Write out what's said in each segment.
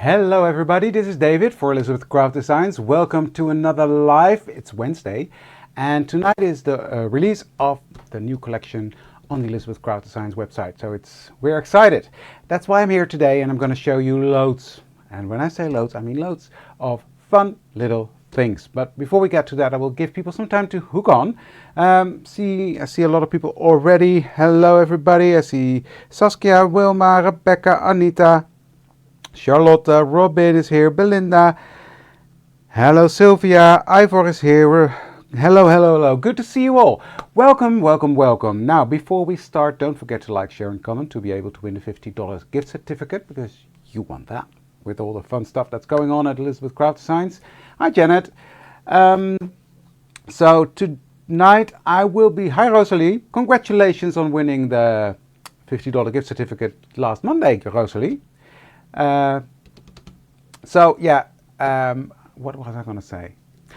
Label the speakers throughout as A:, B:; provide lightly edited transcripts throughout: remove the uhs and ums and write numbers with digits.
A: Hello everybody, this is David for Elizabeth Craft Designs. Welcome to another live. It's Wednesday and tonight is the release of the new collection on the Elizabeth Craft Designs website. So we're excited. That's why I'm here today and I'm going to show you loads. And when I say loads, I mean loads of fun little things. But before we get to that, I will give people some time to hook on. I see a lot of people already. Hello everybody. I see Saskia, Wilma, Rebecca, Anita, Charlotte, Robin is here, Belinda, hello Sylvia, Ivor is here, hello, good to see you all. Welcome. Now, before we start, don't forget to like, share and comment to be able to win the $50 gift certificate, because you want that with all the fun stuff that's going on at Elizabeth Craft Designs. Hi Janet. So tonight I will be, hi Rosalie, congratulations on winning the $50 gift certificate last Monday, Rosalie. What was I going to say?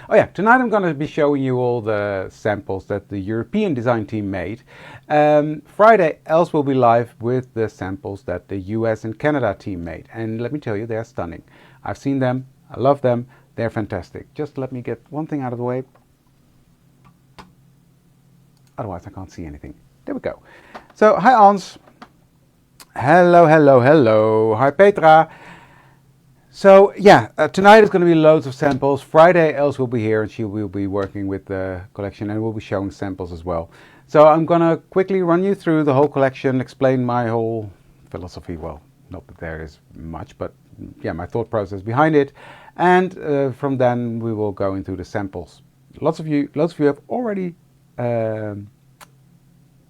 A: Oh yeah, tonight I'm going to be showing you all the samples that the European design team made. Friday, Els will be live with the samples that the US and Canada team made. And let me tell you, they're stunning. I've seen them, I love them, they're fantastic. Just let me get one thing out of the way. Otherwise I can't see anything. There we go. So, hi Ans. Hello. Hi Petra. So yeah, tonight is going to be loads of samples. Friday Els will be here and she will be working with the collection and we'll be showing samples as well. So I'm going to quickly run you through the whole collection, explain my whole philosophy. Well, not that there is much, but yeah, my thought process behind it. And from then we will go into the samples. Lots of you have already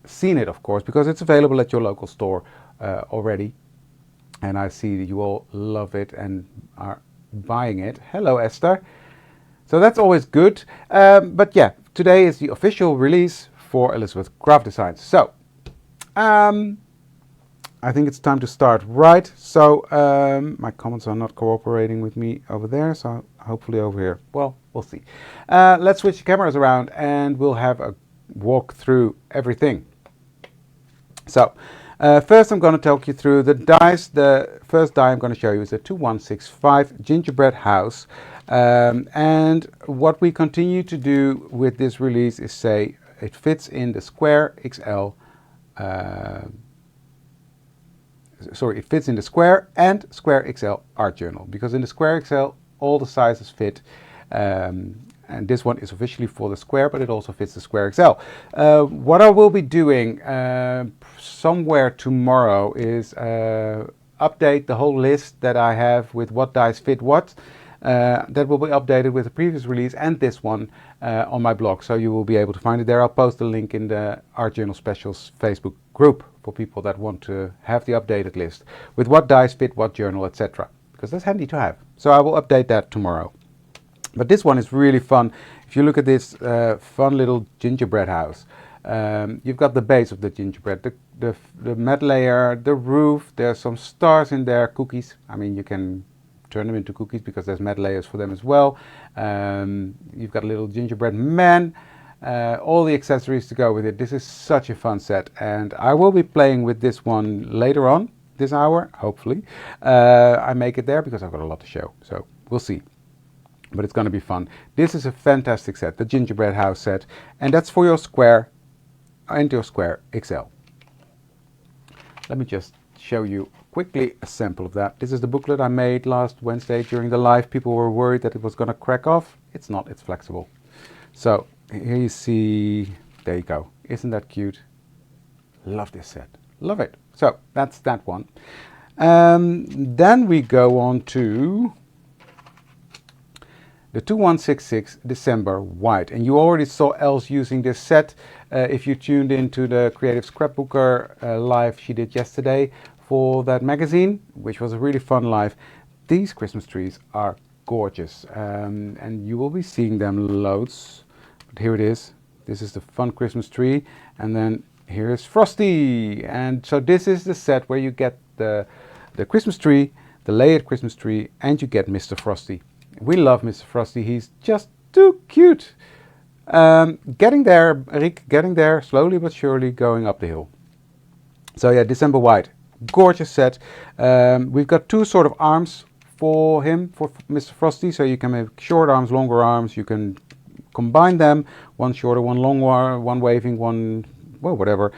A: seen it, of course, because it's available at your local store already, and I see that you all love it and are buying it. Hello Esther. So that's always good, but yeah, today is the official release for Elizabeth Craft Designs. So I think it's time to start, right? So my comments are not cooperating with me over there, so hopefully over here. Well, we'll see. Let's switch the cameras around and we'll have a walk through everything. So first I'm going to talk you through the dies. The first die I'm going to show you is a 2165 Gingerbread house. And what we continue to do with this release is say it fits in the square XL. It fits in the square and square XL art journal, because in the square XL all the sizes fit. And this one is officially for the square, but it also fits the square XL. What I will be doing somewhere tomorrow is update the whole list that I have with what dies fit what. That will be updated with the previous release and this one on my blog, so you will be able to find it there. I'll post a link in the Art Journal Specials Facebook group for people that want to have the updated list with what dies fit what journal, etc. Because that's handy to have. So I will update that tomorrow. But this one is really fun. If you look at this fun little gingerbread house, you've got the base of the gingerbread, the mat layer, the roof, there's some stars in there, cookies. I mean, you can turn them into cookies because there's mat layers for them as well. You've got a little gingerbread man, all the accessories to go with it. This is such a fun set, and I will be playing with this one later on this hour, hopefully. I make it there because I've got a lot to show, so we'll see. But it's going to be fun. This is a fantastic set, the Gingerbread House set, and that's for your square and your square XL. Let me just show you quickly a sample of that. This is the booklet I made last Wednesday during the live. People were worried that it was going to crack off. It's not, it's flexible. So here you see, there you go. Isn't that cute? Love this set, love it. So that's that one. Then we go on to the 2166 December White, and you already saw Els using this set if you tuned into the Creative Scrapbooker live she did yesterday for that magazine, which was a really fun live. These Christmas trees are gorgeous, and you will be seeing them loads. But here it is. This is the fun Christmas tree, and then here's Frosty. And so this is the set where you get the Christmas tree, the layered Christmas tree, and you get Mr. Frosty. We love Mr. Frosty, he's just too cute. Getting there, Rick, getting there, slowly but surely going up the hill. So yeah, December White, gorgeous set. We've got two sort of arms for him, for Mr. Frosty. So you can make short arms, longer arms. You can combine them, one shorter, one longer, one waving, one, well, whatever.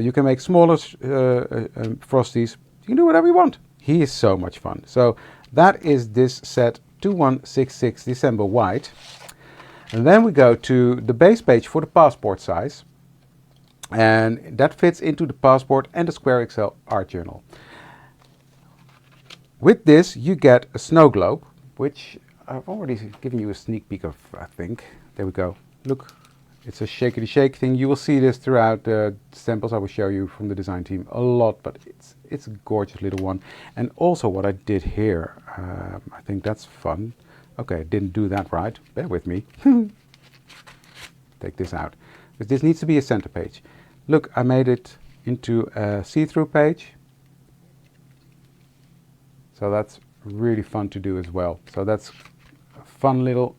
A: You can make smaller Frosties. You can do whatever you want. He is so much fun. So that is this set 2166 December White. And then we go to the base page for the passport size. And that fits into the passport and the Square XL art journal. With this you get a snow globe, which I've already given you a sneak peek of, I think. There we go. Look, it's a shakety shake thing. You will see this throughout the samples I will show you from the design team a lot, but it's a gorgeous little one. And also what I did here, I think that's fun. Okay, didn't do that right. Bear with me. Take this out. Because this needs to be a center page. Look, I made it into a see-through page. So that's really fun to do as well. So that's a fun little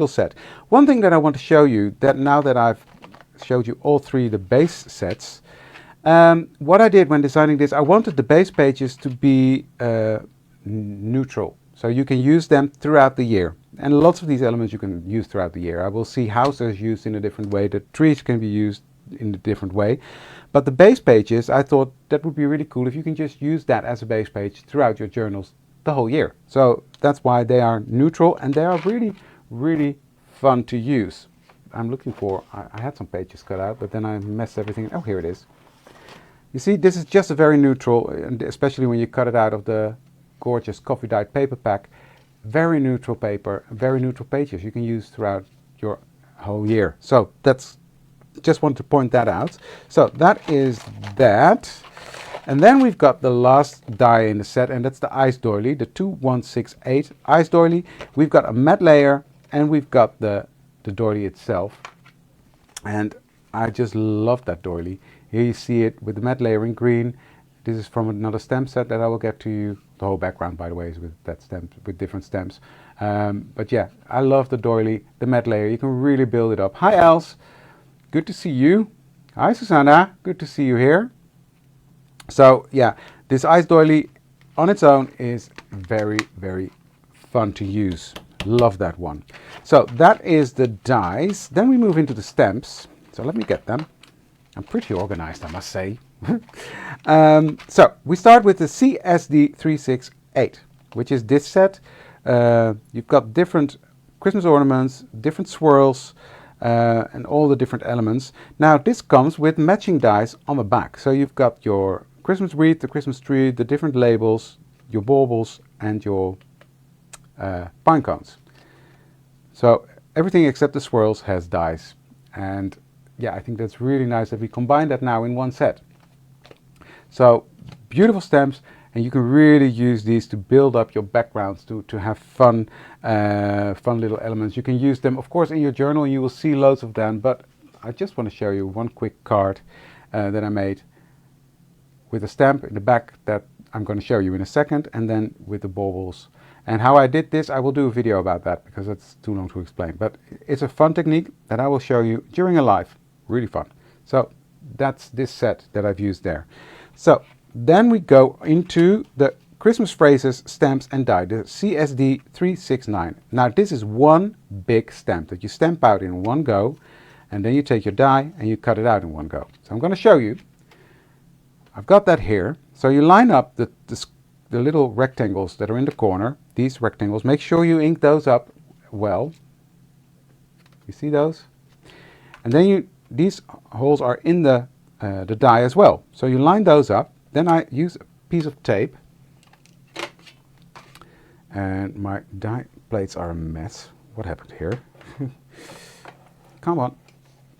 A: set. One thing that I want to show you, that now that I've showed you all three the base sets, what I did when designing this, I wanted the base pages to be neutral. So you can use them throughout the year. And lots of these elements you can use throughout the year. I will see houses used in a different way. The trees can be used in a different way. But the base pages, I thought that would be really cool if you can just use that as a base page throughout your journals the whole year. So that's why they are neutral and they are really, really fun to use. I'm looking for, I had some pages cut out, but then I messed everything. Oh, here it is. You see, this is just a very neutral, and especially when you cut it out of the gorgeous coffee dyed paper pack. Very neutral paper, very neutral pages you can use throughout your whole year. So that's, just wanted to point that out. So that is that. And then we've got the last die in the set, and that's the ice doily, the 2168 ice doily. We've got a matte layer and we've got the doily itself. And I just love that doily. Here you see it with the matte layer in green. This is from another stamp set that I will get to you. The whole background, by the way, is with that stamp, with different stamps. But yeah, I love the doily, the matte layer. You can really build it up. Hi, Els. Good to see you. Hi, Susanna. Good to see you here. So yeah, this ice doily on its own is very, very fun to use. Love that one. So that is the dies. Then we move into the stamps. So let me get them. I'm pretty organized, I must say. So we start with the CSD 368, which is this set. You've got different Christmas ornaments, different swirls, and all the different elements. Now this comes with matching dies on the back. So you've got your Christmas wreath, the Christmas tree, the different labels, your baubles and your pine cones. So everything except the swirls has dies. And yeah, I think that's really nice that we combine that now in one set. So beautiful stamps, and you can really use these to build up your backgrounds, to have fun little elements. You can use them, of course, in your journal, and you will see loads of them. But I just want to show you one quick card that I made with a stamp in the back that I'm going to show you in a second, and then with the baubles. And how I did this, I will do a video about that because it's too long to explain. But it's a fun technique that I will show you during a live. Really fun. So that's this set that I've used there. So then we go into the Christmas phrases, stamps and die, the CSD 369. Now this is one big stamp that you stamp out in one go, and then you take your die and you cut it out in one go. So I'm going to show you. I've got that here. So you line up the little rectangles that are in the corner, these rectangles. Make sure you ink those up well. You see those? And then these holes are in the die as well. So you line those up. Then I use a piece of tape. And my die plates are a mess. What happened here? Come on.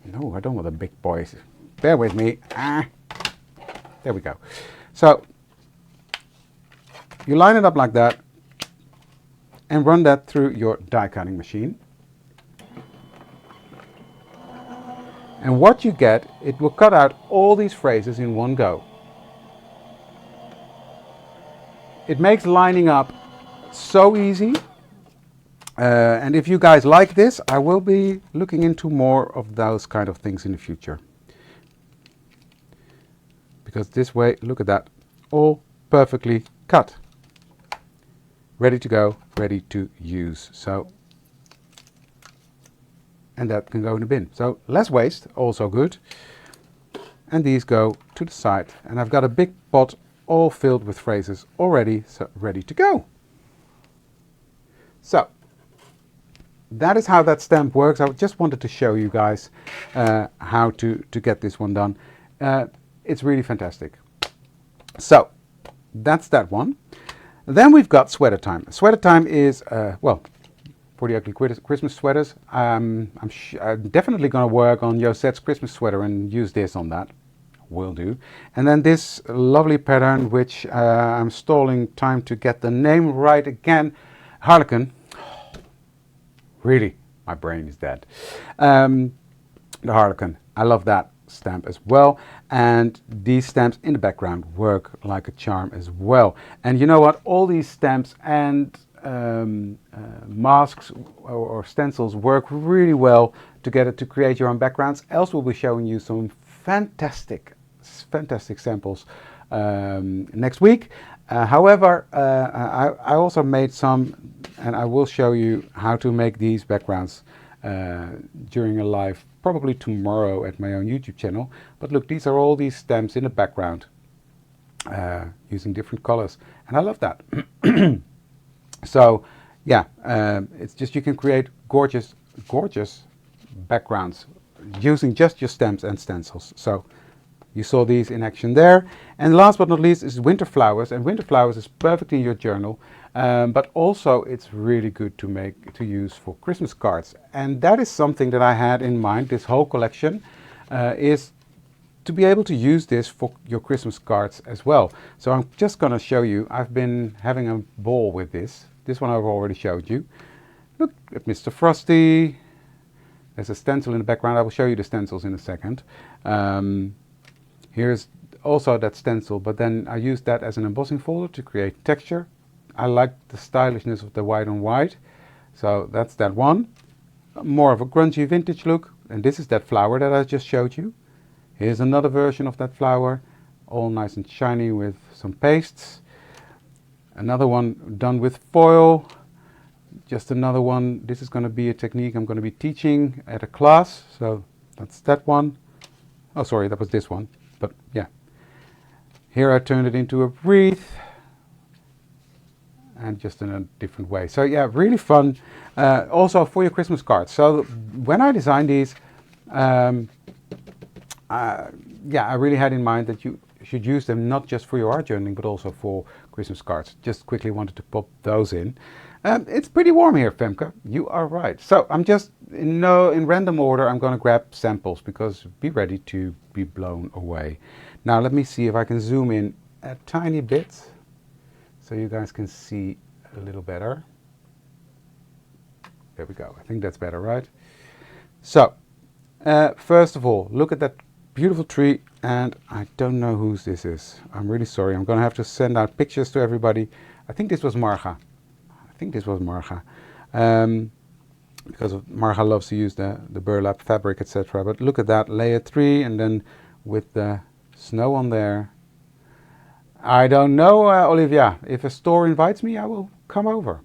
A: No, I don't want the big boys. Bear with me. There we go. So you line it up like that and run that through your die cutting machine. And what you get, it will cut out all these phrases in one go. It makes lining up so easy. And if you guys like this, I will be looking into more of those kind of things in the future. Because this way, look at that, all perfectly cut. ready to go, ready to use. So, and that can go in the bin. So less waste, also good. And these go to the side. And I've got a big pot all filled with phrases already, so ready to go. So that is how that stamp works. I just wanted to show you guys how to get this one done. It's really fantastic. So that's that one. Then we've got sweater time. Sweater time is, well, for the ugly Christmas sweaters. I'm definitely going to work on Josette's Christmas sweater and use this on that. Will do. And then this lovely pattern, which I'm stalling time to get the name right again. Harlequin. Really, my brain is dead. The Harlequin. I love that stamp as well. And these stamps in the background work like a charm as well. And you know what? All these stamps and masks or stencils work really well together to create your own backgrounds. Else we'll be showing you some fantastic samples next week. However, I also made some, and I will show you how to make these backgrounds during a live, probably tomorrow at my own YouTube channel. But look, these are all these stamps in the background using different colors, and I love that. So yeah, it's just, you can create gorgeous backgrounds using just your stamps and stencils. So you saw these in action there. And last but not least is winter flowers. And winter flowers is perfect in your journal, but also it's really good to use for Christmas cards. And that is something that I had in mind. This whole collection is to be able to use this for your Christmas cards as well. So I'm just going to show you. I've been having a ball with this. This one I've already showed you. Look at Mr. Frosty. There's a stencil in the background. I will show you the stencils in a second. Here's also that stencil, but then I used that as an embossing folder to create texture. I like the stylishness of the white on white. So that's that one. More of a grungy vintage look. And this is that flower that I just showed you. Here's another version of that flower, all nice and shiny with some pastes. Another one done with foil. Just another one. This is going to be a technique I'm going to be teaching at a class. So that's that one. Oh, sorry, that was this one. But yeah. Here I turned it into a wreath. And just in a different way. So yeah, really fun. Also for your Christmas cards. So when I designed these, yeah, I really had in mind that you should use them not just for your art journaling, but also for Christmas cards. Just quickly wanted to pop those in. It's pretty warm here, Femke. You are right. So I'm just in random order. I'm going to grab samples because be ready to be blown away. Now let me see if I can zoom in a tiny bit so you guys can see a little better. There we go. I think that's better, right? So first of all, look at that beautiful tree, and I don't know whose this is. I'm really sorry. I'm going to have to send out pictures to everybody. I think this was Marga. Because Marga loves to use the burlap fabric, etc. But look at that, layer 3, and then with the snow on there. I don't know, Olivia. If a store invites me, I will come over.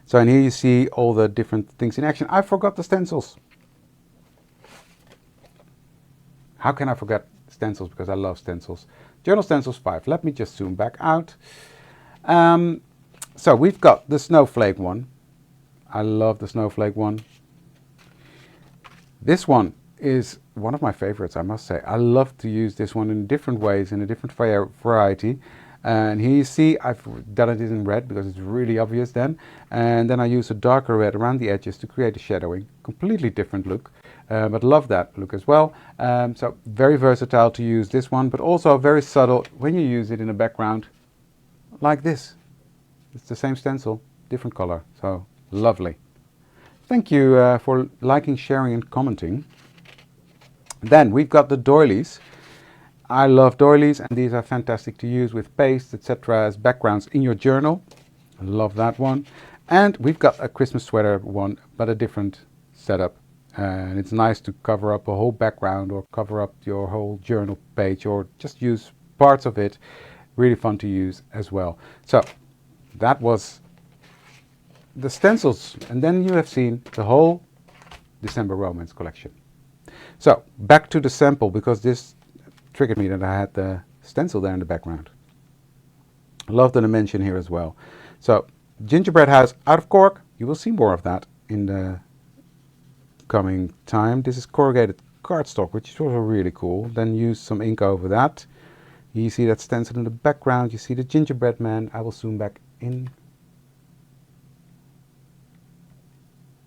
A: So, and here you see all the different things in action. I forgot the stencils. How can I forget stencils? Because I love stencils. Journal Stencils 5. Let me just zoom back out. So we've got the snowflake one. I love the snowflake one. This one is one of my favorites, I must say. I love to use this one in different ways, in a different variety. And here you see I've done it in red because it's really obvious then. And then I use a darker red around the edges to create a shadowing. Completely different look. But love that look as well. So very versatile to use this one, but also very subtle when you use it in the background like this. It's the same stencil, different color. So lovely. Thank you for liking, sharing and commenting. Then we've got the doilies. I love doilies, and these are fantastic to use with paste, etc. as backgrounds in your journal. I love that one. And we've got a Christmas sweater one, but a different setup. And it's nice to cover up a whole background or cover up your whole journal page or just use parts of it. Really fun to use as well. So that was the stencils. And then you have seen the whole December Romance collection. So, back to the sample, because this triggered me that I had the stencil there in the background. I love the dimension here as well. So, Gingerbread House out of cork. You will see more of that in the coming time. This is corrugated cardstock, which is also really cool. Then use some ink over that. You see that stencil in the background. You see the gingerbread man. I will zoom back in.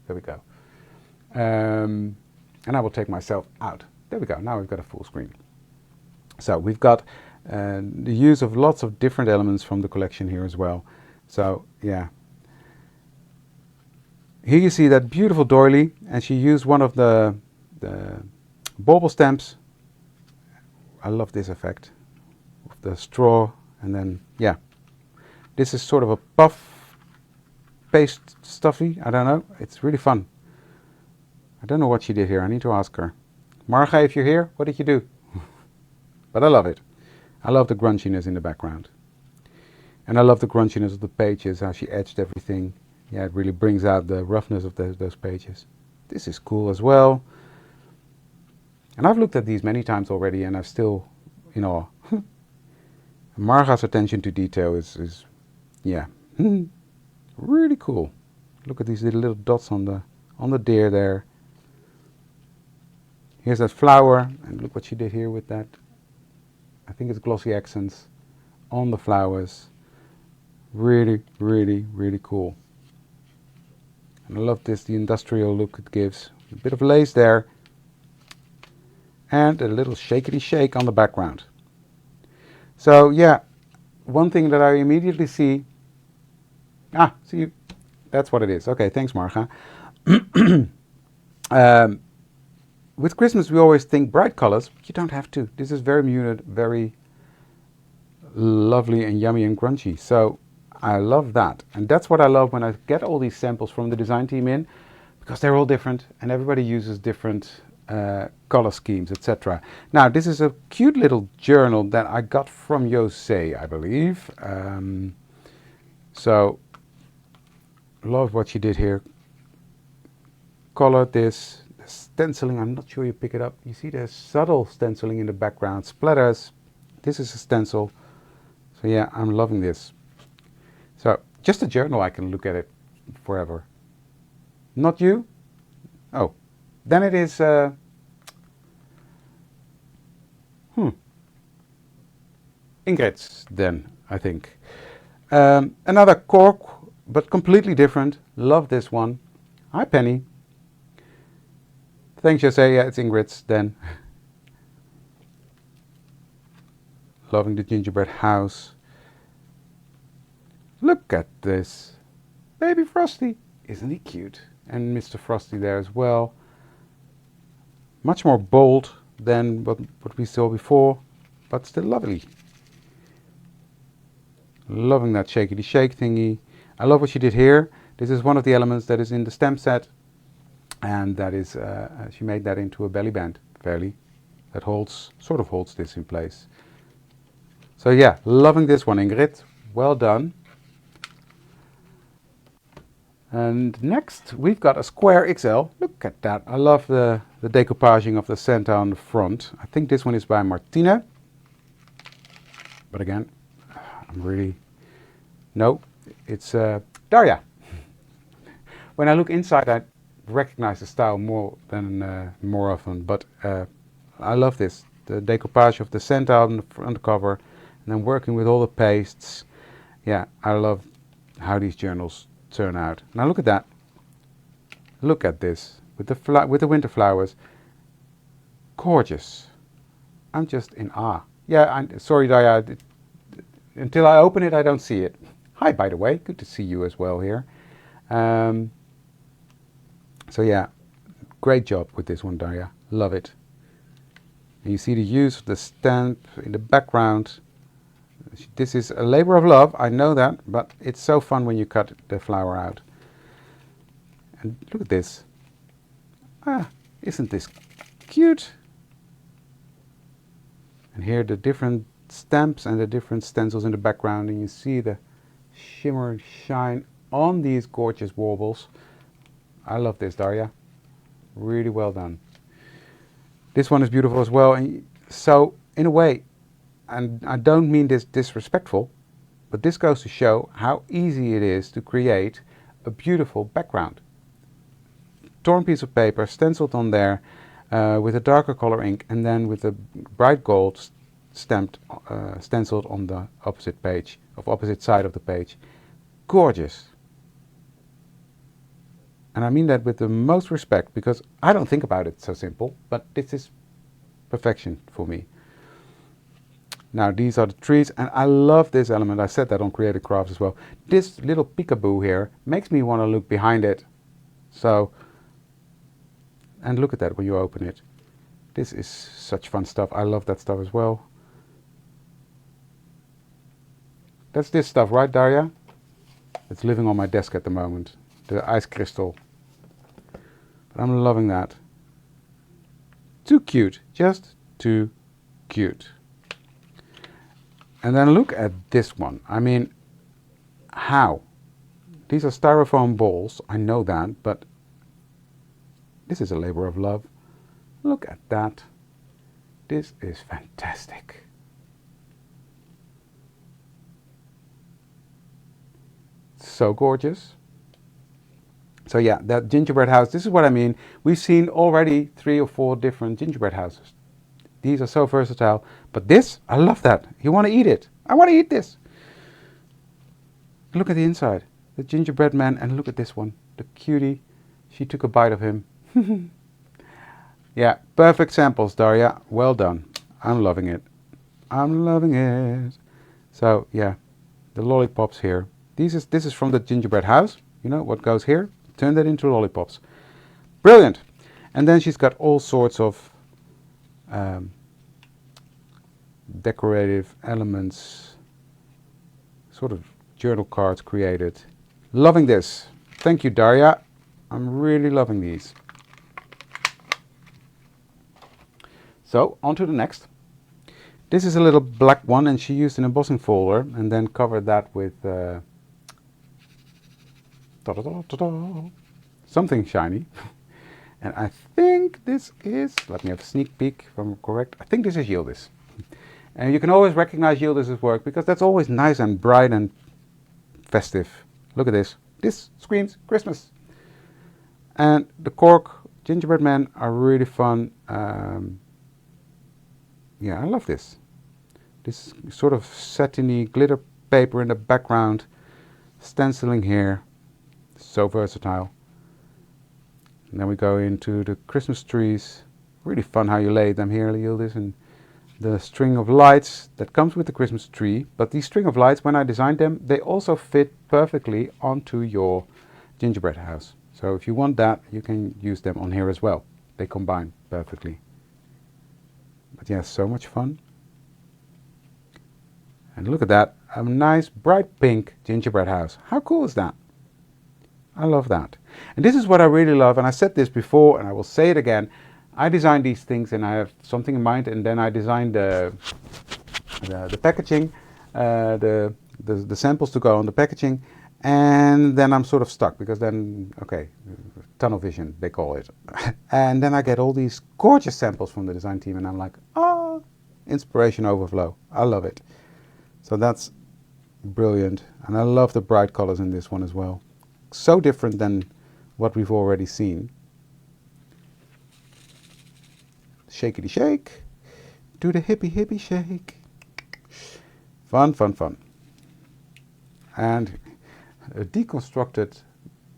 A: There we go. And I will take myself out. There we go. Now we've got a full screen. So we've got the use of lots of different elements from the collection here as well. So yeah. Here you see that beautiful doily, and she used one of the bauble stamps. I love this effect of the straw, and then yeah, this is sort of a puff paste stuffy. I don't know. It's really fun. I don't know what she did here. I need to ask her. Marga, if you're here, what did you do? But I love it. I love the grunchiness in the background, and I love the grunchiness of the pages. How she edged everything. Yeah, it really brings out the roughness of those pages. This is cool as well. And I've looked at these many times already, and I've still, you know, Marga's attention to detail is yeah, really cool. Look at these little dots on the deer there. Here's that flower, and look what she did here with that. I think it's glossy accents on the flowers. Really, really, really cool. And I love this, the industrial look it gives. A bit of lace there. And a little shakety shake on the background. So yeah, one thing that I immediately see. See, that's what it is. Okay, thanks Marga. With Christmas we always think bright colors, but you don't have to. This is very muted, very lovely and yummy and crunchy. So I love that, and that's what I love when I get all these samples from the design team in, because they're all different and everybody uses different color schemes, etc. Now this is a cute little journal that I got from Jose, I believe. So love what she did here. Colored this, the stenciling, I'm not sure you pick it up. You see there's subtle stenciling in the background, splatters. This is a stencil. So yeah, I'm loving this. So, just a journal, I can look at it forever. Not you? Oh, then it is, Ingrid's then, I think. Another cork, but completely different. Love this one. Hi, Penny. Thanks, Jose. Yeah, it's Ingrid's then. Loving the gingerbread house. Look at this. Baby Frosty. Isn't he cute? And Mr. Frosty there as well. Much more bold than what we saw before, but still lovely. Loving that shakety shake thingy. I love what she did here. This is one of the elements that is in the stamp set, and that is, she made that into a belly band, fairly. That sort of holds this in place. So yeah, loving this one, Ingrid. Well done. And next we've got a square XL. Look at that. I love the decoupaging of the Santa on the front. I think this one is by Martina. But again, no, it's Daria. When I look inside, I recognize the style more often. But I love this. The decoupage of the Santa on the front cover, and then working with all the pastes. Yeah, I love how these journals turn out. Now look at that. Look at this with the winter flowers. Gorgeous. I'm just in awe. Yeah, I'm sorry, Daya. Until I open it, I don't see it. Hi, by the way. Good to see you as well here. So yeah, great job with this one, Daya. Love it. And you see the use of the stamp in the background. This is a labor of love, I know that, but it's so fun when you cut the flower out. And look at this. Isn't this cute? And here the different stamps and the different stencils in the background, and you see the shimmer and shine on these gorgeous warbles. I love this, Daria. Really well done. This one is beautiful as well. And so, in a way, and I don't mean this disrespectful, but this goes to show how easy it is to create a beautiful background. Torn piece of paper, stenciled on there with a darker color ink, and then with a bright gold stamped, stenciled on the opposite page, of opposite side of the page. Gorgeous. And I mean that with the most respect, because I don't think about it so simple, but this is perfection for me. Now these are the trees, and I love this element. I said that on Creative Crafts as well. This little peekaboo here makes me want to look behind it. So, and look at that when you open it. This is such fun stuff. I love that stuff as well. That's this stuff, right, Daria? It's living on my desk at the moment. The ice crystal. But I'm loving that. Too cute. Just too cute. And then look at this one. I mean, how? These are styrofoam balls. I know that, but this is a labor of love. Look at that. This is fantastic. So gorgeous. So yeah, that gingerbread house, this is what I mean. We've seen already 3 or 4 different gingerbread houses. These are so versatile. But this, I love that. You want to eat it. I want to eat this. Look at the inside. The gingerbread man, and look at this one. The cutie. She took a bite of him. Yeah, perfect samples, Daria. Well done. I'm loving it. I'm loving it. So yeah, the lollipops here. This is from the gingerbread house. You know what goes here? Turn that into lollipops. Brilliant. And then she's got all sorts of decorative elements, sort of journal cards created. Loving this. Thank you, Daria. I'm really loving these. So, on to the next. This is a little black one, and she used an embossing folder and then covered that with something shiny. And I think this is, let me have a sneak peek if I'm correct, I think this is Yildiz. And you can always recognize Yildiz's work because that's always nice and bright and festive. Look at this. This screams Christmas. And the cork gingerbread men are really fun. Yeah, I love this. This sort of satiny glitter paper in the background, stenciling here. So versatile. And then we go into the Christmas trees. Really fun how you lay them here, Yildiz, and the string of lights that comes with the Christmas tree. But these string of lights, when I designed them, they also fit perfectly onto your gingerbread house. So if you want that, you can use them on here as well. They combine perfectly. But yeah, so much fun. And look at that, a nice bright pink gingerbread house. How cool is that? I love that. And this is what I really love, and I said this before and I will say it again. I design these things and I have something in mind, and then I design the packaging, the samples to go on the packaging, and then I'm sort of stuck because then, okay, tunnel vision they call it. And then I get all these gorgeous samples from the design team and I'm like, oh, inspiration overflow. I love it. So that's brilliant, and I love the bright colors in this one as well. So different than what we've already seen. Shakety shake, do the hippie hippie shake. Fun, fun, fun. And a deconstructed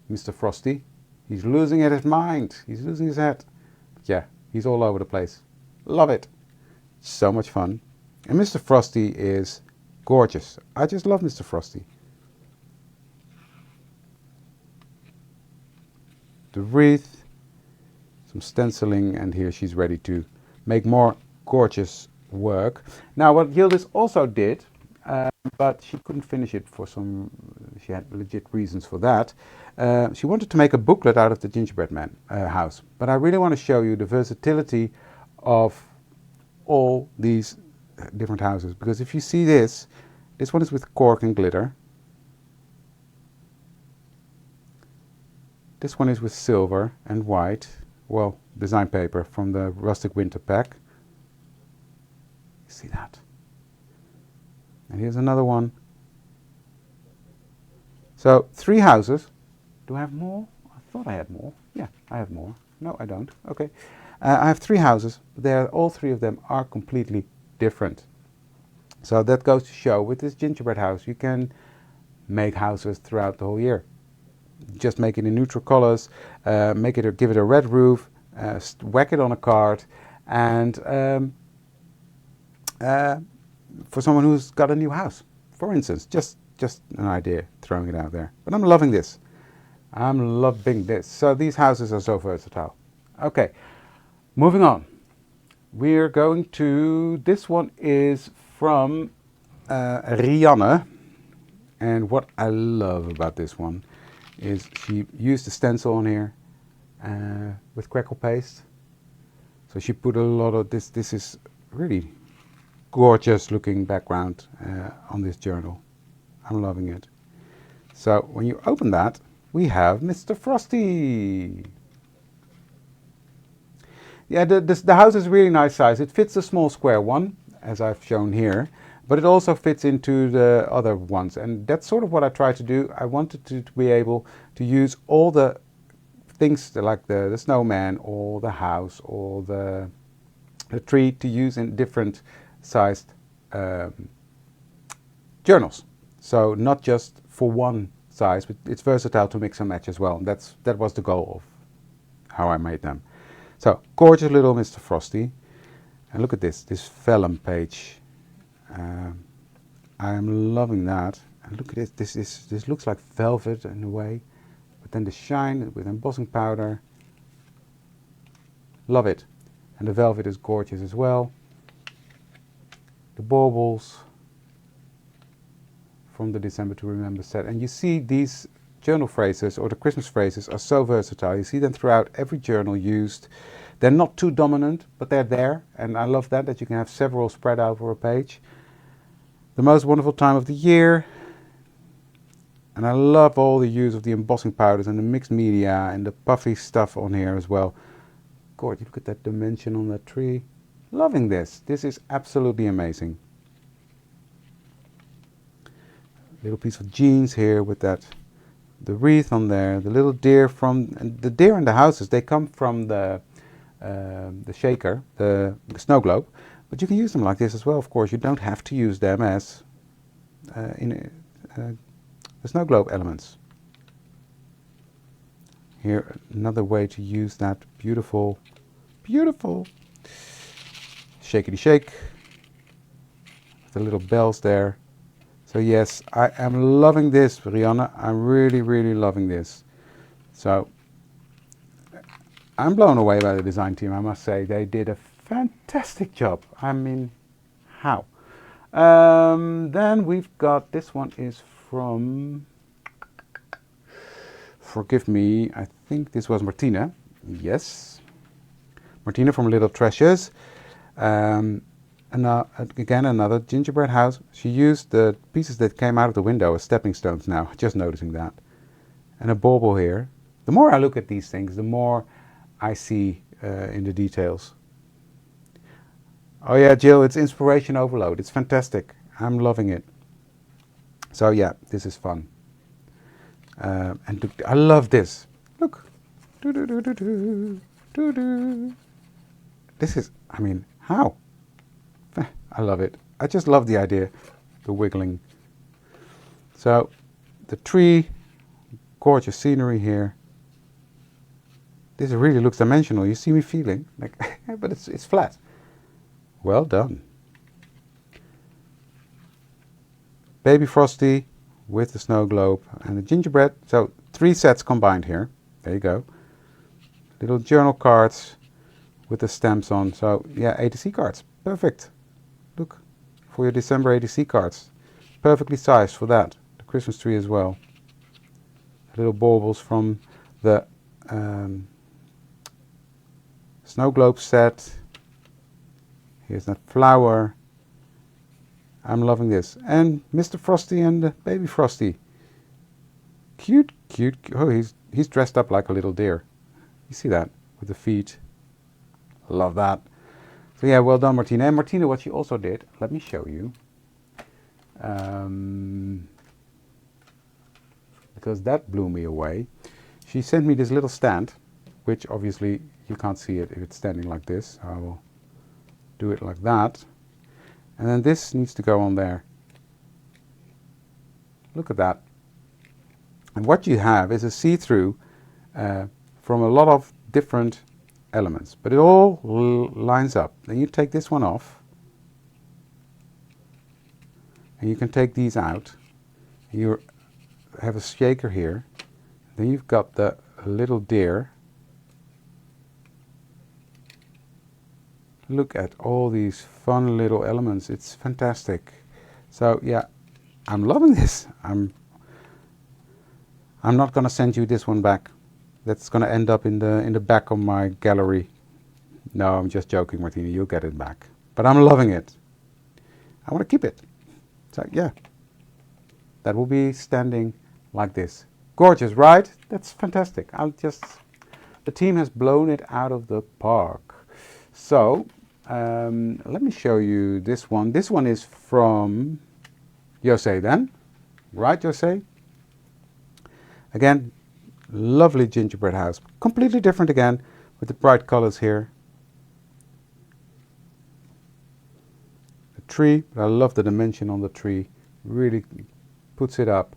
A: Mr. Frosty. He's losing his mind. He's losing his head. But yeah, he's all over the place. Love it. So much fun. And Mr. Frosty is gorgeous. I just love Mr. Frosty. The wreath, some stenciling, and here she's ready to make more gorgeous work. Now what Yildiz also did, but she couldn't finish it for some, she had legit reasons for that. She wanted to make a booklet out of the gingerbread man house. But I really want to show you the versatility of all these different houses. Because if you see this, this one is with cork and glitter. This one is with silver and white. Well, design paper from the Rustic Winter Pack. You see that? And here's another one. So 3 houses. Do I have more? I thought I had more. Yeah, I have more. No, I don't. Okay. I have 3 houses. All 3 of them are completely different. So that goes to show with this gingerbread house you can make houses throughout the whole year. Just make it in neutral colors, give it a red roof, whack it on a card, and for someone who's got a new house, for instance, just an idea, throwing it out there. But I'm loving this. I'm loving this. So these houses are so versatile. Okay, moving on. We're going to, this one is from Rianne, and what I love about this one is she used a stencil on here with crackle paste. So she put a lot of this. This is really gorgeous looking background on this journal. I'm loving it. So when you open that, we have Mr. Frosty. Yeah, the house is really nice size. It fits a small square one, as I've shown here, but it also fits into the other ones. And that's sort of what I tried to do. I wanted to be able to use all the things like the snowman or the house or the tree to use in different sized journals. So not just for one size, but it's versatile to mix and match as well. That was the goal of how I made them. So gorgeous little Mr. Frosty. And look at this vellum page. I'm loving that. And look at this. This looks like velvet in a way, but then the shine with embossing powder. Love it. And the velvet is gorgeous as well. The baubles from the December to Remember set. And you see these journal phrases or the Christmas phrases are so versatile. You see them throughout every journal used. They're not too dominant, but they're there. And I love that you can have several spread out over a page. The most wonderful time of the year. And I love all the use of the embossing powders and the mixed media and the puffy stuff on here as well. Gorgeous, look at that dimension on that tree. Loving this. This is absolutely amazing. Little piece of jeans here with that, the wreath on there, the little deer and the deer in the houses, they come from the shaker, the snow globe, but you can use them like this as well. Of course, you don't have to use them as in the snow globe elements. Here, another way to use that beautiful, beautiful shakety shake. The little bells there. So yes, I am loving this, Rianne. I'm really, really loving this. So I'm blown away by the design team, I must say. They did a fantastic job. I mean, how? Then we've got, this one is from, forgive me, I think this was Martina. Yes. Martina from Little Treasures. And again, another gingerbread house. She used the pieces that came out of the window as stepping stones now, just noticing that. And a bauble here. The more I look at these things, the more I see in the details. Oh yeah, Jill, it's inspiration overload. It's fantastic. I'm loving it. So yeah, this is fun. And I love this. Look. This is, I mean, how? I love it. I just love the idea, the wiggling. So, the tree, gorgeous scenery here. This really looks dimensional. You see me feeling like, but it's flat. Well done. Baby Frosty with the snow globe and the gingerbread. So 3 sets combined here. There you go. Little journal cards with the stamps on. So yeah, ATC cards. Perfect. Look, for your December ATC cards. Perfectly sized for that. The Christmas tree as well. Little baubles from the snow globe set. Here's that flower. I'm loving this. And Mr. Frosty and Baby Frosty. Cute, cute. Oh, he's he's dressed up like a little deer. You see that with the feet. Love that. So yeah, well done, Martina. And Martina, what she also did, let me show you. Because that blew me away. She sent me this little stand, which obviously you can't see it if it's standing like this. I will do it like that. And then this needs to go on there. Look at that. And what you have is a see-through from a lot of different elements, but it all lines up. Then you take this one off, and you can take these out. You have a shaker here. Then you've got the little deer. Look at all these fun little elements. It's fantastic. So yeah, I'm loving this. I'm not going to send you this one back. That's going to end up in the back of my gallery. No, I'm just joking, Martina. You'll get it back. But I'm loving it. I want to keep it. So yeah, that will be standing like this. Gorgeous, right? That's fantastic. The team has blown it out of the park. So let me show you this one. This one is from Jose then. Right, Jose? Again, lovely gingerbread house. Completely different again with the bright colors here. The tree, but I love the dimension on the tree. Really puts it up.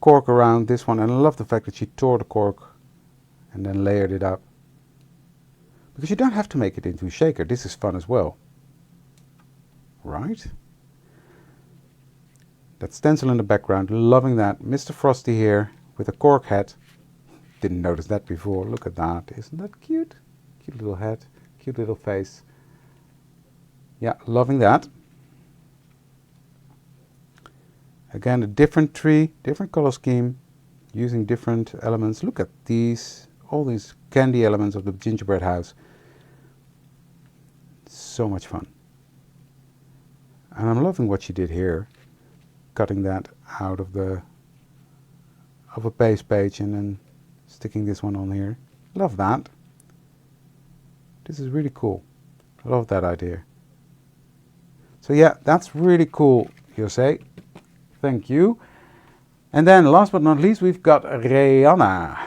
A: Cork around this one, and I love the fact that she tore the cork and then layered it up. Because you don't have to make it into a shaker. This is fun as well. Right? That stencil in the background, loving that. Mr. Frosty here with a cork hat. Didn't notice that before. Look at that. Isn't that cute? Cute little head, cute little face. Yeah, loving that. Again, a different tree, different color scheme, using different elements. Look at these, all these candy elements of the gingerbread house. So much fun. And I'm loving what she did here. Cutting that out of a base page and then sticking this one on here. Love that. This is really cool. I love that idea. So yeah, that's really cool, Jose. Thank you. And then last but not least, we've got Rihanna.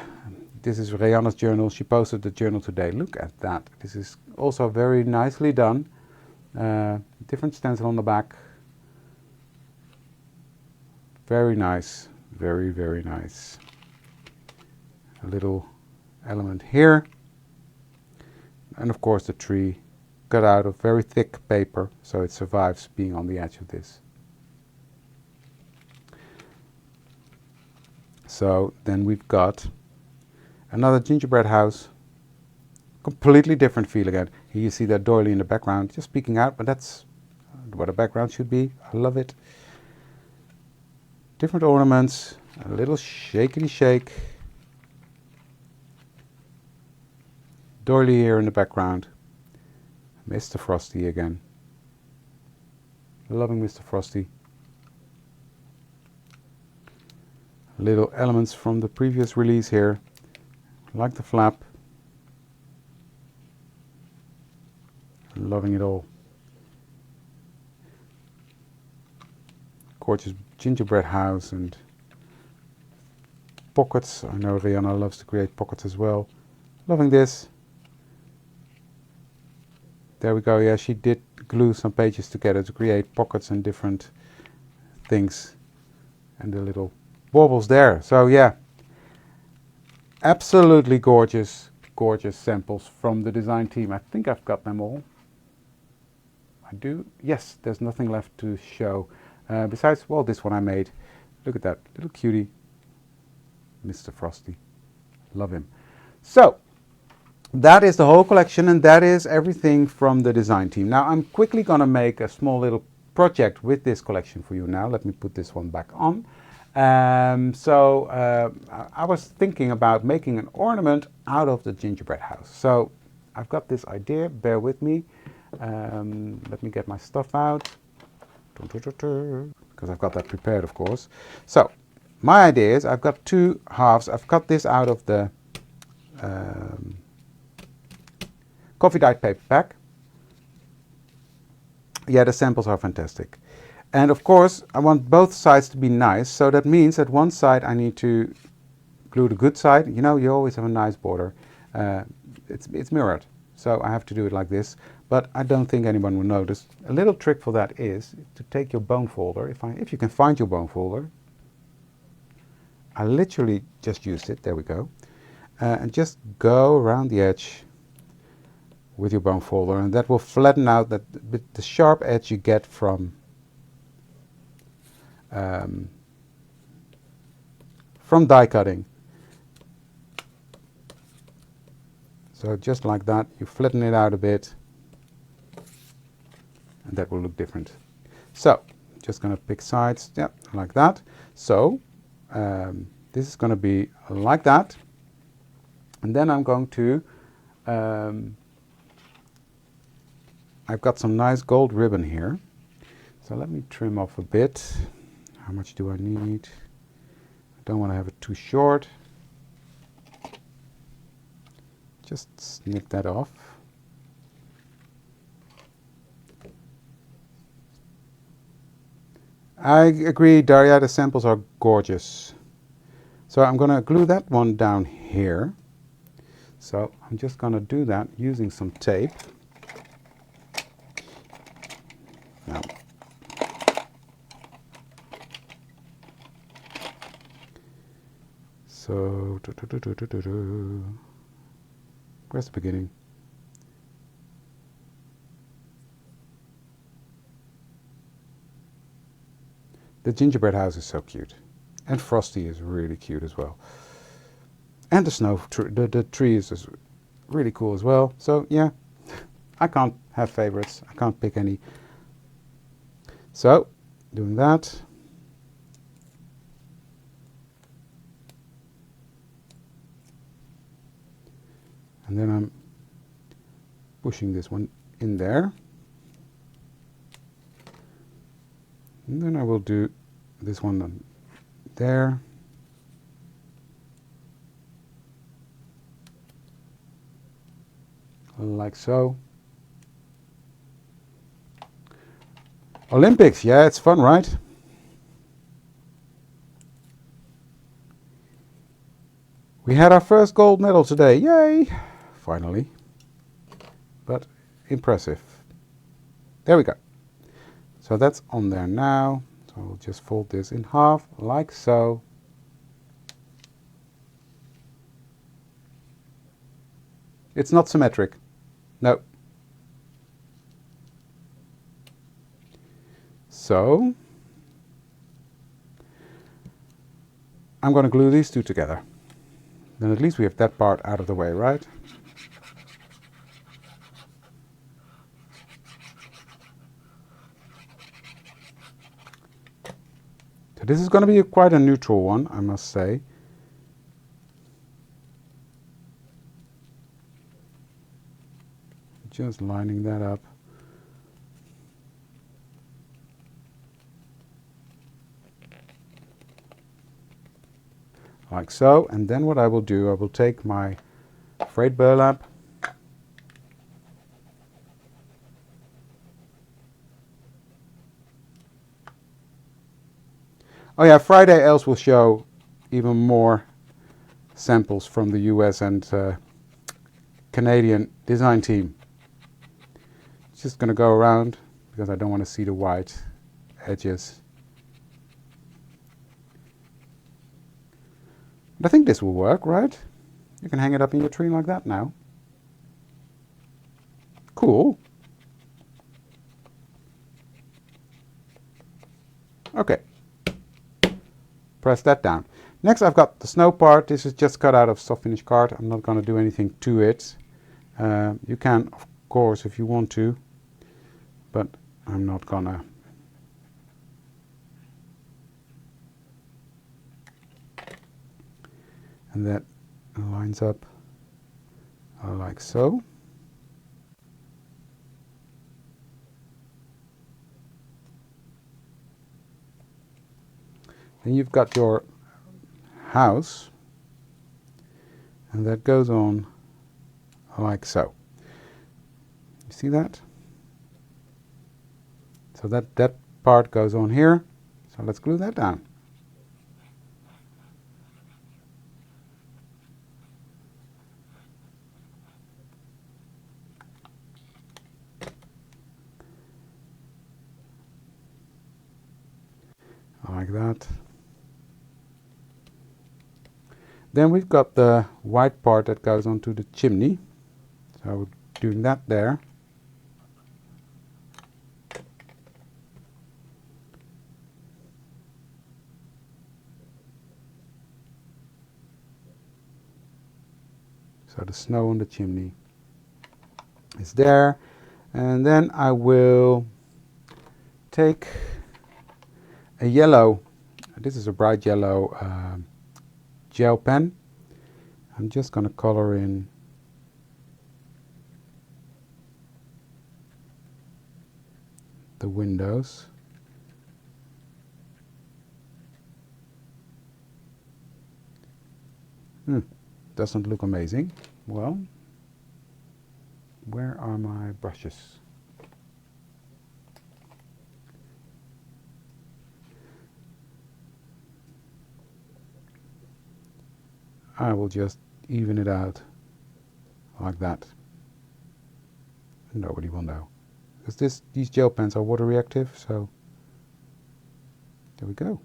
A: This is Rihanna's journal. She posted the journal today. Look at that. This is also very nicely done. Different stencil on the back. Very nice. Very, very nice. A little element here. And of course the tree cut out of very thick paper, so it survives being on the edge of this. So then we've got another gingerbread house. Completely different feel again. Here you see that doily in the background, just peeking out, but that's what a background should be. I love it. Different ornaments, a little shakety shake. Doily here in the background. Mr. Frosty again. Loving Mr. Frosty. Little elements from the previous release here, like the flap. Loving it all. Gorgeous gingerbread house and pockets. I know Rihanna loves to create pockets as well. Loving this. There we go. Yeah, she did glue some pages together to create pockets and different things. And the little baubles there. So yeah, absolutely gorgeous, gorgeous samples from the design team. I think I've got them all. I do. Yes, there's nothing left to show. Besides, well, this one I made. Look at that little cutie, Mr. Frosty. Love him. So that is the whole collection, and that is everything from the design team. Now I'm quickly going to make a small little project with this collection for you now. Let me put this one back on. I was thinking about making an ornament out of the gingerbread house. So I've got this idea, bear with me. Let me get my stuff out. Because I've got that prepared, of course. So my idea is I've got two halves. I've cut this out of the coffee dyed paper pack. Yeah, the samples are fantastic. And of course, I want both sides to be nice. So that means that one side I need to glue the good side. You know, you always have a nice border. It's mirrored. So I have to do it like this. But I don't think anyone will notice. A little trick for that is to take your bone folder. If you can find your bone folder. I literally just used it. There we go. And just go around the edge with your bone folder, and that will flatten out the sharp edge you get from die cutting. So just like that, you flatten it out a bit, and that will look different. So just going to pick sides, yeah, like that. So this is going to be like that, and then I'm going to I've got some nice gold ribbon here, so let me trim off a bit. How much do I need? I don't want to have it too short. Just snip that off. I agree, Daria, the samples are gorgeous. So I'm going to glue that one down here. So I'm just going to do that using some tape. Now, so where's the beginning? The gingerbread house is so cute, and Frosty is really cute as well, and the snow the tree is really cool as well. So yeah, I can't have favorites. I can't pick any. So doing that. And then I'm pushing this one in there. And then I will do this one there. Like so. Olympics, yeah, it's fun, right? We had our first gold medal today, yay! Finally. But impressive. There we go. So that's on there now. So I'll just fold this in half, like so. It's not symmetric. No. So I'm going to glue these two together. Then at least we have that part out of the way, right? So this is going to be quite a neutral one, I must say. Just lining that up. Like so, and then what I will do, I will take my frayed burlap, oh yeah, Friday Els will show even more samples from the US and Canadian design team. Just going to go around because I don't want to see the white edges. I think this will work, right? You can hang it up in your tree like that now. Cool. Okay. Press that down. Next I've got the snow part. This is just cut out of soft finish card. I'm not going to do anything to it. You can, of course, if you want to, but I'm not gonna. And that lines up like so. Then you've got your house, and that goes on like so. You see that? So that part goes on here. So let's glue that down. Like that. Then we've got the white part that goes onto the chimney. So we're doing that there. So the snow on the chimney is there. And then I will take a yellow, this is a bright yellow gel pen. I'm just going to color in the windows. Doesn't look amazing. Well, where are my brushes? I will just even it out like that. Nobody will know. Because these gel pens are water reactive, so there we go.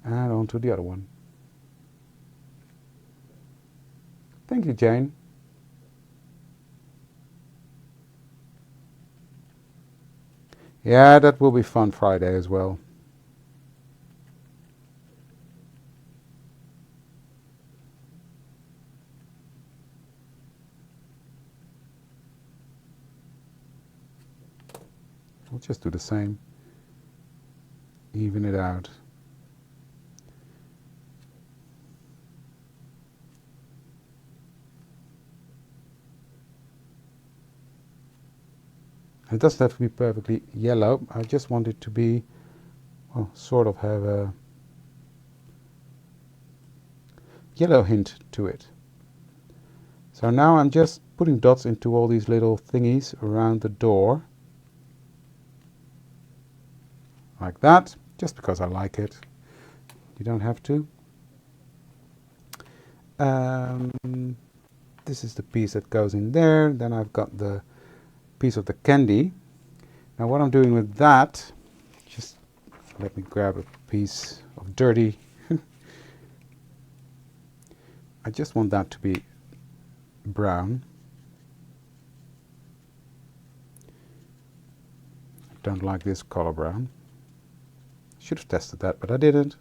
A: And on to the other one. Thank you, Jane. Yeah, that will be fun Friday as well. We'll just do the same. Even it out. It doesn't have to be perfectly yellow. I just want it to be, well, sort of have a yellow hint to it. So now I'm just putting dots into all these little thingies around the door. Like that, just because I like it. You don't have to. This is the piece that goes in there. Then I've got the piece of the candy. Now what I'm doing with that, just let me grab a piece of dirty. I just want that to be brown. I don't like this color brown. Should have tested that, but I didn't.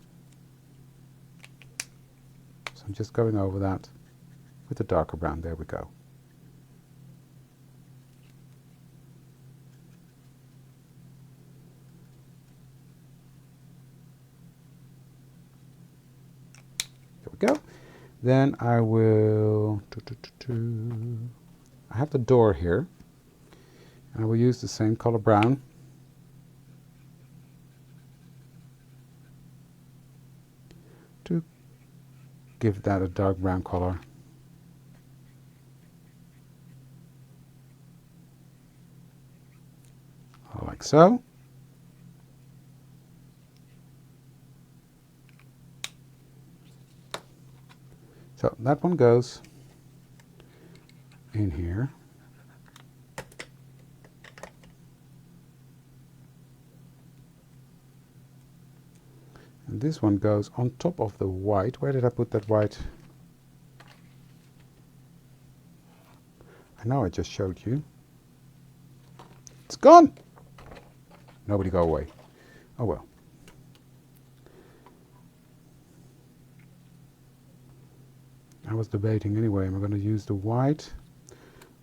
A: So I'm just going over that with the darker brown. There we go. There we go. Then I will, I have the door here. And I will use the same color brown. To give that a dark brown color. Like so. So that one goes in here. And this one goes on top of the white. Where did I put that white? I know I just showed you. It's gone! Nobody go away. Oh well. I was debating anyway, am I going to use the white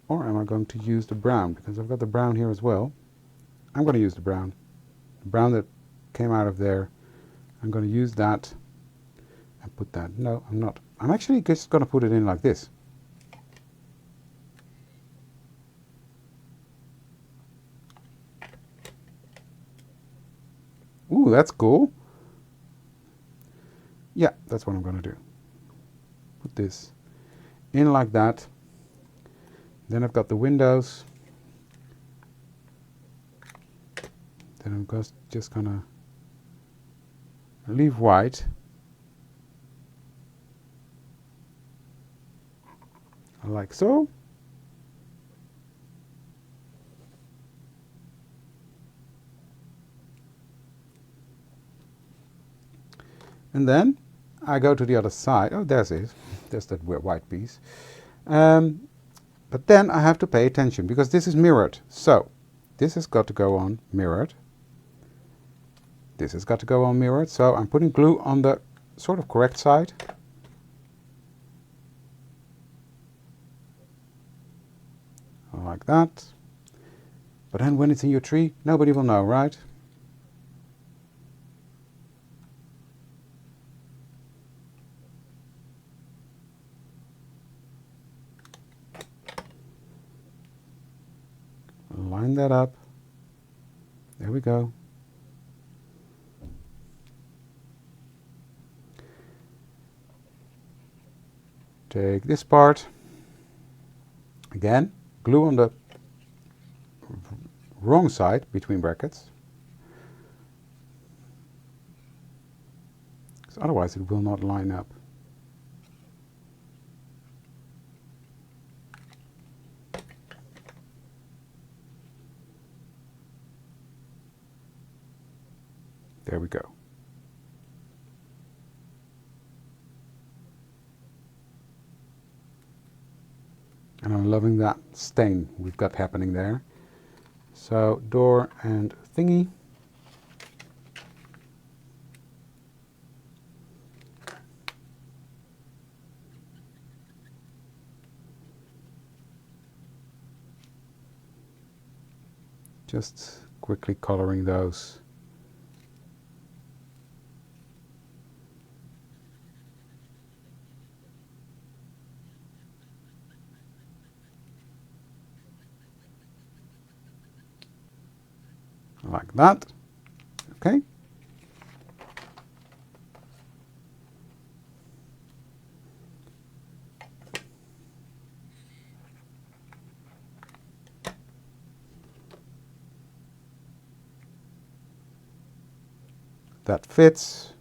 A: or am I going to use the brown? Because I've got the brown here as well. I'm going to use the brown. The brown that came out of there. I'm going to use that and put that. No, I'm not. I'm actually just going to put it in like this. Ooh, that's cool. Yeah, that's what I'm going to do. Put this in like that. Then I've got the windows. Then I'm just going to leave white. Like so. And then I go to the other side. Oh, there's it. There's that white piece. But then I have to pay attention because this is mirrored. So this has got to go on mirrored. This has got to go on mirrored. So I'm putting glue on the sort of correct side. Like that. But then when it's in your tree, nobody will know, right? Line that up. There we go. Take this part. Again, glue on the wrong side between brackets. Because otherwise it will not line up. There we go. And I'm loving that stain we've got happening there. So door and thingy. Just quickly coloring those. Like that. Okay. That fits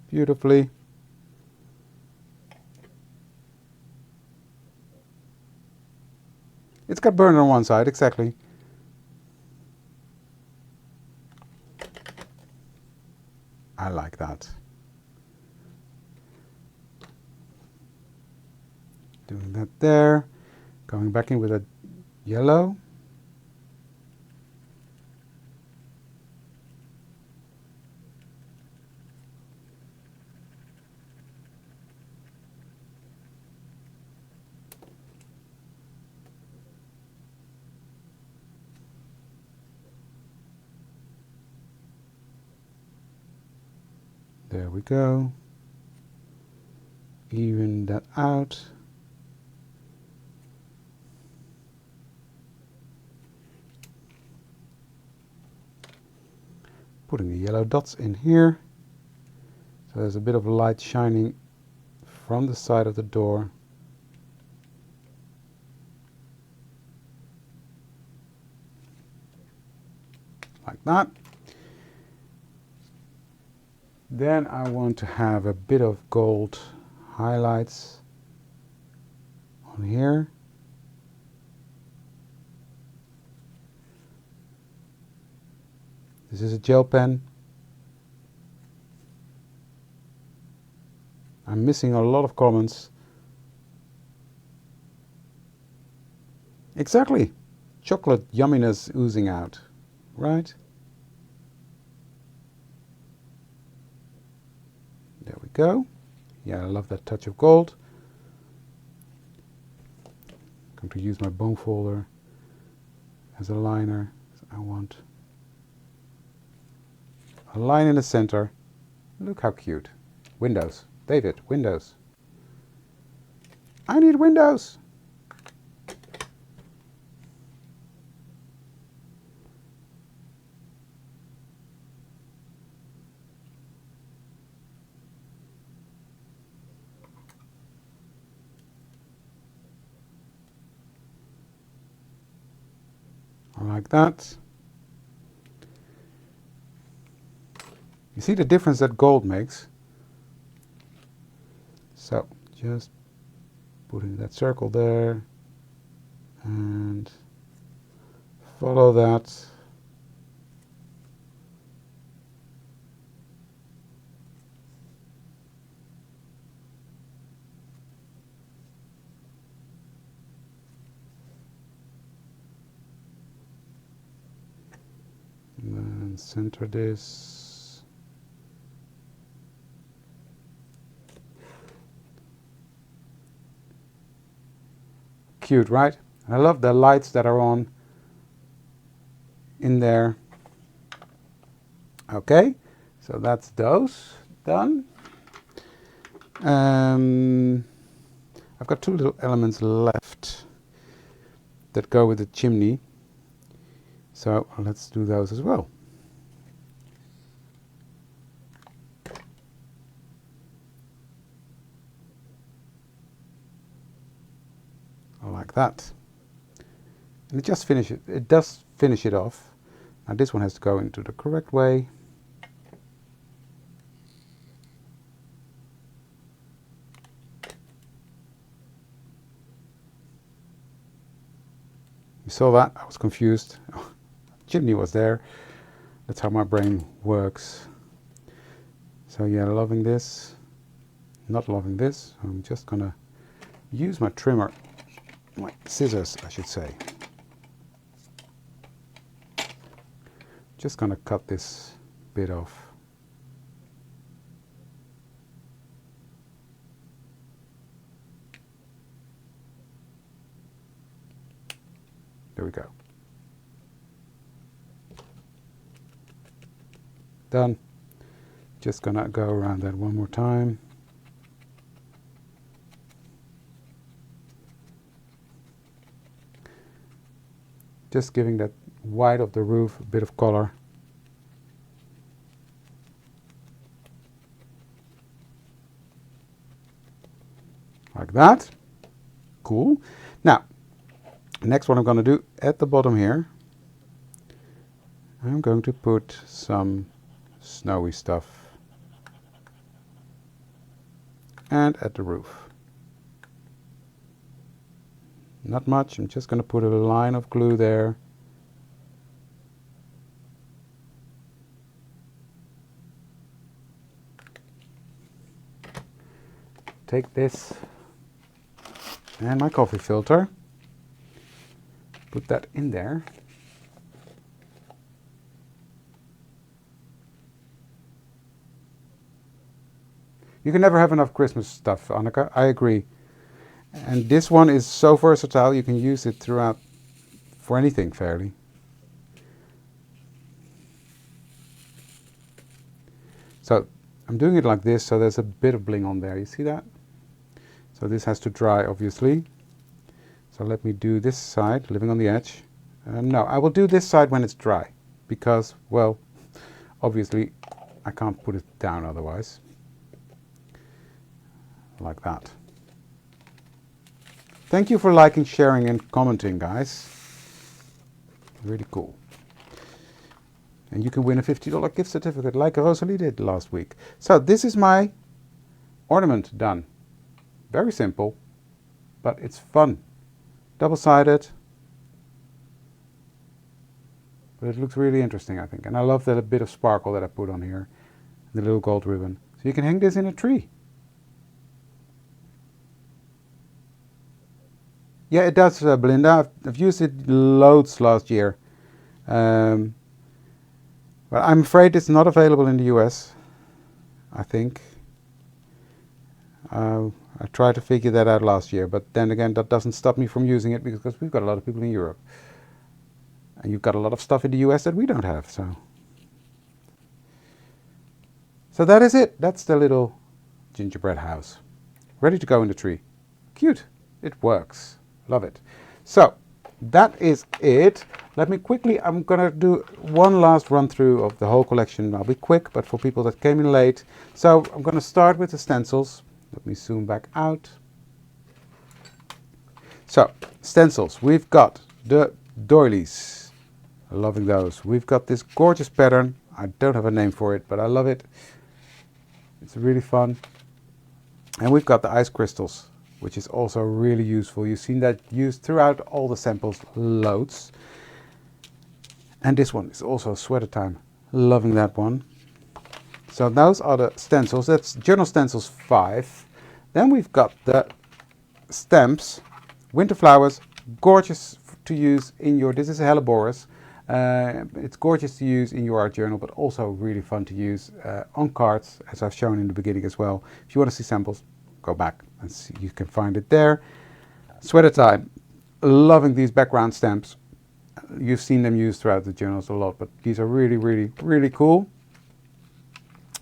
A: beautifully. It's got burn on one side, exactly. I like that. Doing that there. Going back in with a yellow. There we go. Even that out. Putting the yellow dots in here. So there's a bit of light shining from the side of the door. Like that. Then I want to have a bit of gold highlights on here. This is a gel pen. I'm missing a lot of comments. Exactly. Chocolate yumminess oozing out, right? There we go. Yeah, I love that touch of gold. I'm going to use my bone folder as a liner. So I want a line in the center. Look how cute. Windows. David, windows. I need windows. like that. You see the difference that gold makes? So just putting that circle there and follow that. And then center this. Cute, right? I love the lights that are on in there. Okay, so that's those done. I've got two little elements left that go with the chimney. So let's do those as well. Like that. And it just finish it. It does finish it off. Now this one has to go into the correct way. You saw that? I was confused. Chimney was there. That's how my brain works. So yeah, loving this. Not loving this. I'm just gonna use my trimmer. My scissors, I should say. Just gonna cut this bit off. There we go. Done. Just gonna go around that one more time. Just giving that white of the roof a bit of color. Like that. Cool. Now, next what I'm going to do at the bottom here, I'm going to put some snowy stuff. And at the roof. Not much, I'm just going to put a line of glue there. Take this and my coffee filter, put that in there. You can never have enough Christmas stuff, Annika, I agree. And this one is so versatile, you can use it throughout for anything fairly. So I'm doing it like this, so there's a bit of bling on there, you see that? So this has to dry, obviously. So let me do this side, living on the edge. No, I will do this side when it's dry, because, well, obviously I can't put it down otherwise. Like that. Thank you for liking, sharing and commenting, guys. Really cool. And you can win a $50 gift certificate like Rosalie did last week. So this is my ornament done. Very simple, but it's fun. Double-sided. But it looks really interesting, I think. And I love that bit of sparkle that I put on here. The little gold ribbon. So you can hang this in a tree. Yeah, it does, Belinda. I've used it loads last year. But I'm afraid it's not available in the US, I think. I tried to figure that out last year, but then again, that doesn't stop me from using it because we've got a lot of people in Europe. And you've got a lot of stuff in the US that we don't have, so. So that is it. That's the little gingerbread house. Ready to go in the tree. Cute. It works. Love it. So that is it. Let me quickly, I'm going to do one last run through of the whole collection. I'll be quick, but for people that came in late. So I'm going to start with the stencils. Let me zoom back out. So stencils, we've got the doilies. Loving those. We've got this gorgeous pattern. I don't have a name for it, but I love it. It's really fun. And we've got the ice crystals, which is also really useful. You've seen that used throughout all the samples, loads. And this one is also sweater time. Loving that one. So those are the stencils. That's Journal Stencils 5. Then we've got the stamps, winter flowers, gorgeous to use in your, this is a Helleborus. It's gorgeous to use in your art journal, but also really fun to use on cards, as I've shown in the beginning as well. If you want to see samples, go back and see, you can find it there. Sweater time, loving these background stamps. You've seen them used throughout the journals a lot, but these are really, really, really cool.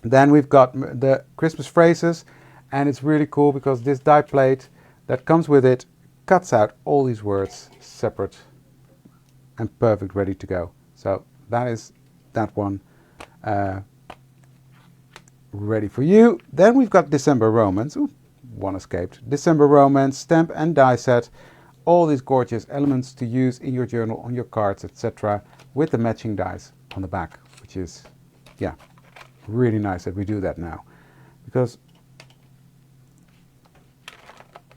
A: Then we've got the Christmas phrases, and it's really cool because this die plate that comes with it cuts out all these words separate and perfect, ready to go. So that is that one ready for you. Then we've got December Romance. Ooh, one escaped. December Romance stamp and die set. All these gorgeous elements to use in your journal, on your cards, etc. with the matching dies on the back, which is, yeah, really nice that we do that now, because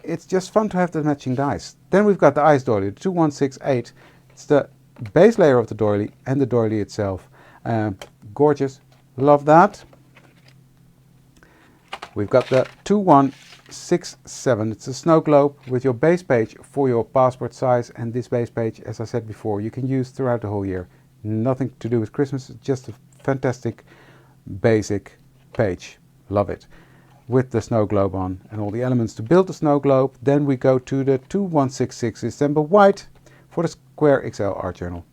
A: it's just fun to have the matching dies. Then we've got the ice doily, the 2168. It's the base layer of the doily and the doily itself. Gorgeous, love that. We've got the 2167. It's a snow globe with your base page for your passport size, and this base page, as I said before, you can use throughout the whole year. Nothing to do with Christmas, just a fantastic basic page. Love it. With the snow globe on and all the elements to build the snow globe. Then we go to the 2166 December White for the Square XL art journal.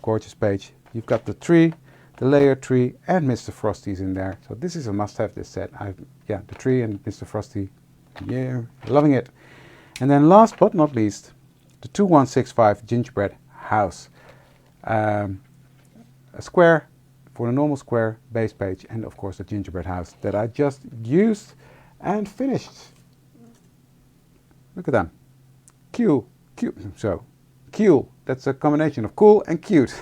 A: Gorgeous page. You've got the tree, the layer tree, and Mr. Frosty's in there. So this is a must-have, this set. Yeah, the tree and Mr. Frosty. Yeah, loving it. And then last but not least, the 2165 Gingerbread House. A square for the normal square base page, and of course the gingerbread house that I just used and finished. Look at them. Cute. So, cute. That's a combination of cool and cute.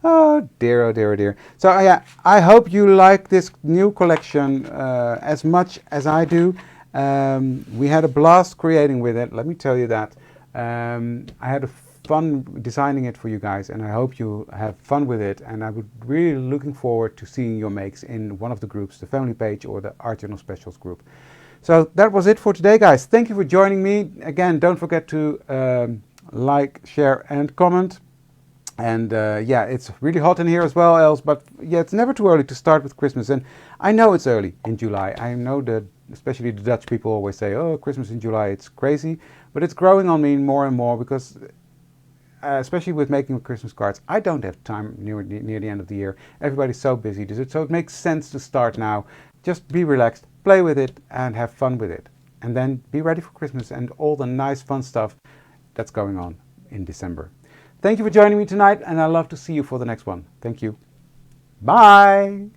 A: Oh dear, oh dear, oh dear. So yeah, I hope you like this new collection as much as I do. We had a blast creating with it, let me tell you that. I had a fun designing it for you guys, and I hope you have fun with it, and I would really looking forward to seeing your makes in one of the groups, the family page or the Art Journal Specials group. So that was it for today, guys. Thank you for joining me. Again, don't forget to like, share and comment. And yeah, it's really hot in here as well, else, but yeah, it's never too early to start with Christmas. And I know it's early in July. I know that especially the Dutch people always say, oh, Christmas in July, it's crazy. But it's growing on me more and more because especially with making Christmas cards, I don't have time near the end of the year. Everybody's so busy, so it makes sense to start now. Just be relaxed, play with it, and have fun with it. And then be ready for Christmas and all the nice fun stuff that's going on in December. Thank you for joining me tonight, and I'd love to see you for the next one. Thank you. Bye!